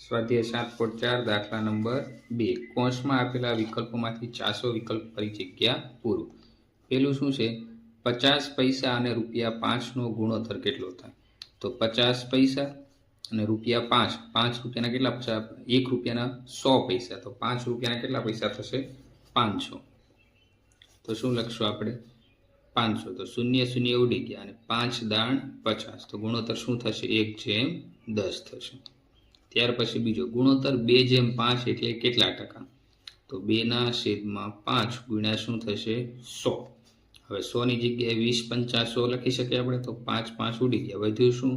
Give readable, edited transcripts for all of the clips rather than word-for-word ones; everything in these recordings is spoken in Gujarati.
સ્વાધ્યાય 7.4 દાખલા નંબર 2 કૌંસમાં આપેલા વિકલ્પોમાંથી 400 વિકલ્પ ભરી જગ્યા પૂરો. પેલું શું છે? 50 પૈસા અને ₹5 નો ગુણોત્તર કેટલો થાય? તો 50 પૈસા અને ₹5, 5 રૂપિયાના કેટલા પૈસા? 1 રૂપિયાના 100 પૈસા, તો 5 રૂપિયાના કેટલા પૈસા થશે? 500. તો શું લખશું આપણે? 500. તો 0 0 ઉડી ગયા અને 5 દાણ 50, તો ગુણોત્તર શું થશે? 1/10 થશે. ત્યાર પછી બીજો ગુણોત્તર 2/5 એટલે કેટલા ટકા? તો 2/5 ગુણ્યા શું થશે? 100. હવે 100 ની જગ્યાએ 20 50 100 લખી શકીએ આપણે, તો 5 5 ઉડી ગયા, વધ્યું શું?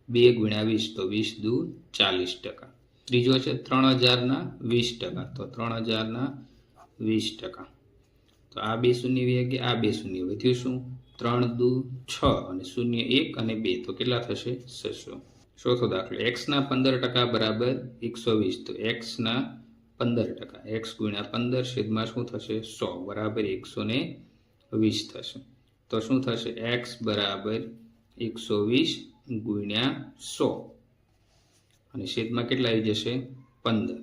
2 ગુણ્યા 20, તો 20 દુ 40%. ત્રીજો છે 3000/20%, તો 3000/20%. તો આ બે શૂન્ય વ્યા ગયા, આ બે શૂન્ય, વધ્યું શું? 3 દુ 6 અને 0 1 અને 2, તો કેટલા થશે? 600. ચોથો દાખલો, x ના 15% બરાબર 120, તો x ના 15%, x ગુણ્યા 15 છેદમાં શું થશે? 100 બરાબર 120 થશે. તો શું થશે? x બરાબર 120 ગુણ્યા 100 અને છેદમાં કેટલા આવી જશે? 15.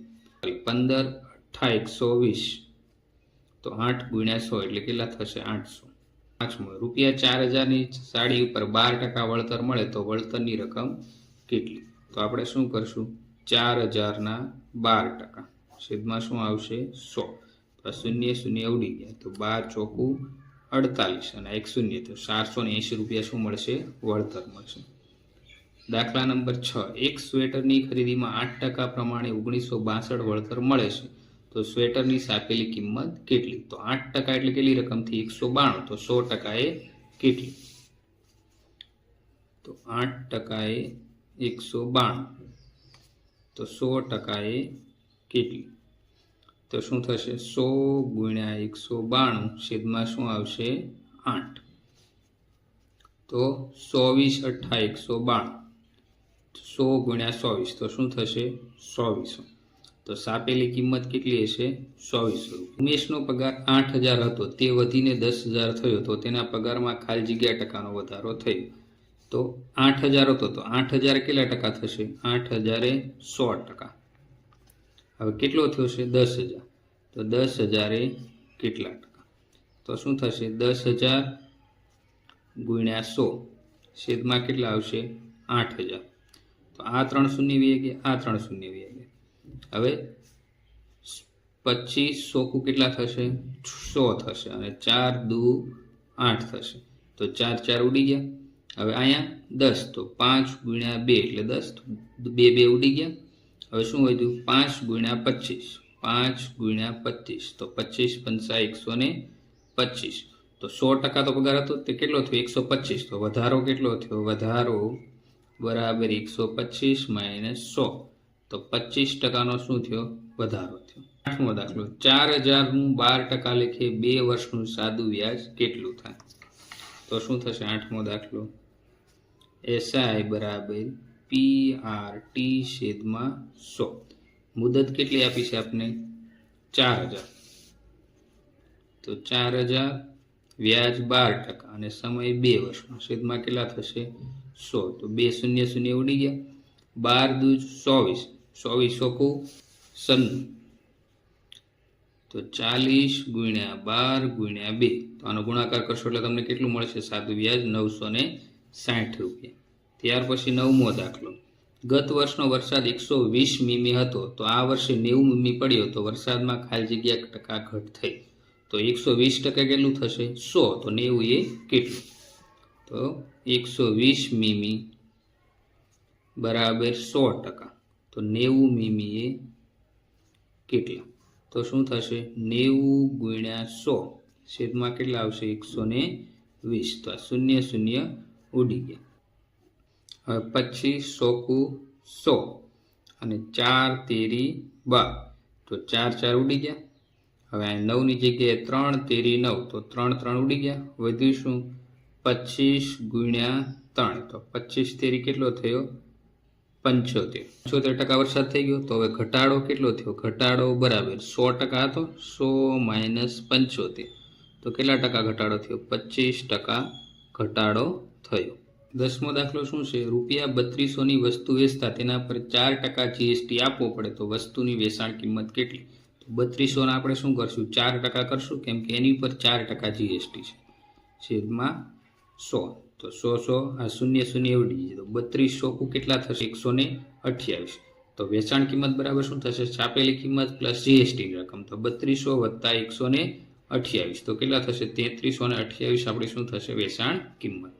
15 8 120, તો 8 ગુણ્યા 100 એટલે કેટલા થશે? 800. પાંચમો, ₹4000 ની સાડી ઉપર 12% વળતર મળે તો વળતરની રકમ કેટલી? તો આપણે શું કરશું? 4000 ના 12%, છેદમાં શું આવશે? 100. તો 0 0 ઉડી ગયા, તો 12 ચોકું 48 અને 1 0, તો ₹480 શું મળશે? વળતર મળશે. દાખલા નંબર 6, એક સ્વેટરની ખરીદીમાં 8% પ્રમાણે 1962 વળતર મળે છે, તો સ્વેટરની સાપેલી કિંમત કેટલી? તો 8% એટલે કેટલી રકમ થી? 192, તો 100% એ કેટલી? તો 8% એ 192, તો 100% એ કેટલી? તો શું થશે? 100 ગુણ્યા 192 છેદમાં શું આવશે? 8. તો 24 8 192, 100 ગુણ્યા 24, તો શું થશે? 2400. તો સાપેલી કિંમત કેટલી હશે? 2400. ઉમેશનો પગાર 8000 હતો, તે વધીને 10000 થયો, તો તેના પગારમાં ખાલી જગ્યા ટકાનો વધારો થયો. તો 8000 હતો, તો 8000 કેટલા ટકા થશે? 8000 એ 100%. હવે કેટલો થયો છે? 10000, તો 10000 એ કેટલા ટકા? તો શું થશે? 10000 ગુણ્યા 100 છેદમાં કેટલા આવશે? 8000. તો આ 3 શૂન્ય વ્યા ગયા, આ 3 શૂન્ય વ્યા ગયા. હવે 25 100 કેટલા થશે? 100 થશે અને 4 દુ 8 થશે, તો 4 4 ઉડી ગયા. હવે અહીંયા 10, તો 5 ગુણ્યા 2 એટલે 10, 2 2 ઉડી ગયા. હવે શું વધ્યું? 5 ગુણ્યા 25, 5 ગુણ્યા 25, તો 25 5 125, તો 100% તો પગાર હતો, તે કેટલો થયો? 125. તો વધારો કેટલો થયો? વધારો બરાબર 125 માઇનસ 100, તો 25%નો શું થયો? વધારો થયો. આઠમો દાખલો, 4000 નું 12% લેખે 2 વર્ષનું સાદું વ્યાજ કેટલું થાય? તો શું થશે? આઠમો દાખલો, SI બરાબર PRT છેદમાં 100. મુદત કેટલી આપી છે આપને? 4000, તો 4000, વ્યાજ 12% અને સમય 2 વર્ષનો, છેદમાં કેટલા થશે? 100. તો 2 0 0 ઉડી ગયા, 12 દુ 24, 24 ચોકું 96, તો 40 ગુણ્યા 12 ગુણ્યા 2, તો આનો ગુણાકાર કરશો એટલે તમને કેટલું મળશે? સાદું વ્યાજ ₹960. ત્યાર પછી નવમો દાખલો, ગત વર્ષનો વરસાદ 120 મીમી હતો, તો આ વર્ષે 90 મીમી પડ્યો, તો વરસાદમાં ખાલી જગ્યા ટકા ઘટ થઈ, તો 120% કેટલું થશે? 100, તો 90 એ કેટલું? તો 120 મીમી બરાબર 100%, તો 90 મીમી એ કેટલા? તો શું થશે? 90 ગુણ્યા 100 છેદમાં કેટલા આવશે? 120, તો આ 0 0 ઉડી ગયા. હવે 25 ચોકું 100 અને 4 તેરી 12, તો 4 4 ઉડી ગયા. હવે આ 9 ની જગ્યાએ 3 તેરી 9, તો 3 3 ઉડી ગયા, વધ્યું શું? 25 ગુણ્યા 3, તો 25 તેરી કેટલો થયો? 75. 75% વરસાદ થઈ ગયો. તો હવે ઘટાડો કેટલો થયો? ઘટાડો બરાબર 100% હતો, 100 માઇનસ 75, તો કેટલા ટકા ઘટાડો થયો? 25% ઘટાડો થયો. 10મો દાખલો શું છે? રૂપિયા 3200ની વસ્તુ વેચતા તેના પર 4% જીએસટી આપવો પડે તો વસ્તુની વેચાણ કિંમત કેટલી? તો 3200 આપણે શું કરશું? 4% કરશું, કેમ કે એની પર 4% જીએસટી છે. છેદમાં 100. તો 100 આ 0 ઉડી જાય તો 3200 કેટલા થશે? 128. તો વેચાણ કિંમત બરાબર શું થશે? છાપેલી કિંમત પ્લસ જીએસટીની રકમ. તો 3200 વત્તા 128 તો કેટલા થશે? 3328 આપણી શું થશે? વેચાણ કિંમત.